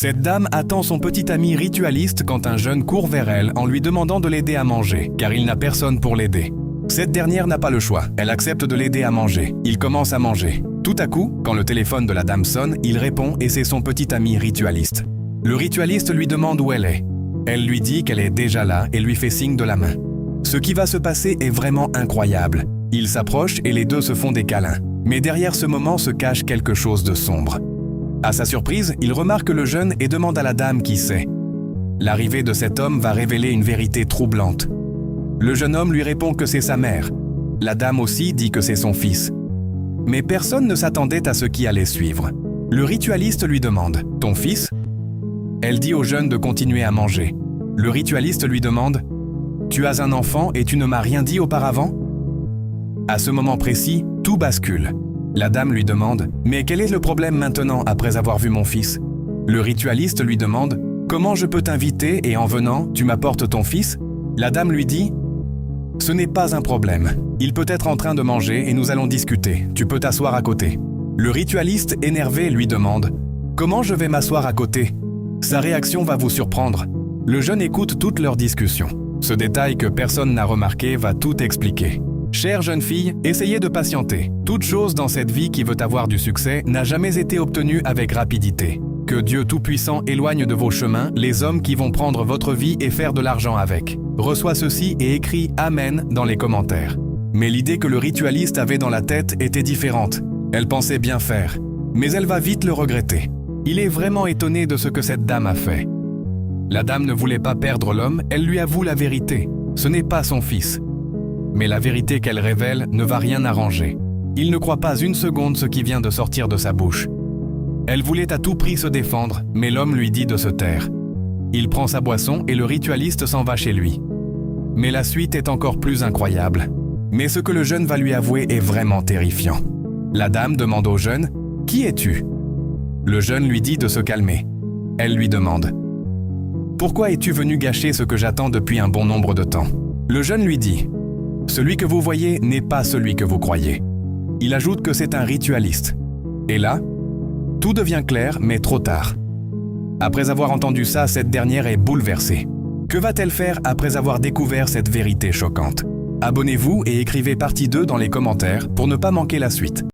Cette dame attend son petit ami ritualiste quand un jeune court vers elle en lui demandant de l'aider à manger, car il n'a personne pour l'aider. Cette dernière n'a pas le choix, elle accepte de l'aider à manger. Il commence à manger. Tout à coup, quand le téléphone de la dame sonne, il répond et c'est son petit ami ritualiste. Le ritualiste lui demande où elle est. Elle lui dit qu'elle est déjà là et lui fait signe de la main. Ce qui va se passer est vraiment incroyable. Ils s'approchent et les deux se font des câlins. Mais derrière ce moment se cache quelque chose de sombre. À sa surprise, il remarque le jeune et demande à la dame qui c'est. L'arrivée de cet homme va révéler une vérité troublante. Le jeune homme lui répond que c'est sa mère. La dame aussi dit que c'est son fils. Mais personne ne s'attendait à ce qui allait suivre. Le ritualiste lui demande « Ton fils ?» Elle dit au jeune de continuer à manger. Le ritualiste lui demande « Tu as un enfant et tu ne m'as rien dit auparavant ?» À ce moment précis, tout bascule. La dame lui demande « Mais quel est le problème maintenant après avoir vu mon fils ?» Le ritualiste lui demande « Comment je peux t'inviter et en venant, tu m'apportes ton fils ?» La dame lui dit « Ce n'est pas un problème. Il peut être en train de manger et nous allons discuter. Tu peux t'asseoir à côté. » Le ritualiste énervé lui demande « Comment je vais m'asseoir à côté ?» Sa réaction va vous surprendre. Le jeune écoute toute leur discussion. Ce détail que personne n'a remarqué va tout expliquer. Chère jeune fille, essayez de patienter. Toute chose dans cette vie qui veut avoir du succès n'a jamais été obtenue avec rapidité. Que Dieu Tout-Puissant éloigne de vos chemins les hommes qui vont prendre votre vie et faire de l'argent avec. Reçois ceci et écris « Amen » dans les commentaires. Mais l'idée que le ritualiste avait dans la tête était différente. Elle pensait bien faire, mais elle va vite le regretter. Il est vraiment étonné de ce que cette dame a fait. La dame ne voulait pas perdre l'homme, elle lui avoue la vérité. Ce n'est pas son fils. Mais la vérité qu'elle révèle ne va rien arranger. Il ne croit pas une seconde ce qui vient de sortir de sa bouche. Elle voulait à tout prix se défendre, mais l'homme lui dit de se taire. Il prend sa boisson et le ritualiste s'en va chez lui. Mais la suite est encore plus incroyable. Mais ce que le jeune va lui avouer est vraiment terrifiant. La dame demande au jeune « Qui es-tu » Le jeune lui dit de se calmer. Elle lui demande « Pourquoi es-tu venu gâcher ce que j'attends depuis un bon nombre de temps ?» Le jeune lui dit « Celui que vous voyez n'est pas celui que vous croyez. » Il ajoute que c'est un ritualiste. Et là, tout devient clair, mais trop tard. Après avoir entendu ça, cette dernière est bouleversée. Que va-t-elle faire après avoir découvert cette vérité choquante? Abonnez-vous et écrivez partie 2 dans les commentaires pour ne pas manquer la suite.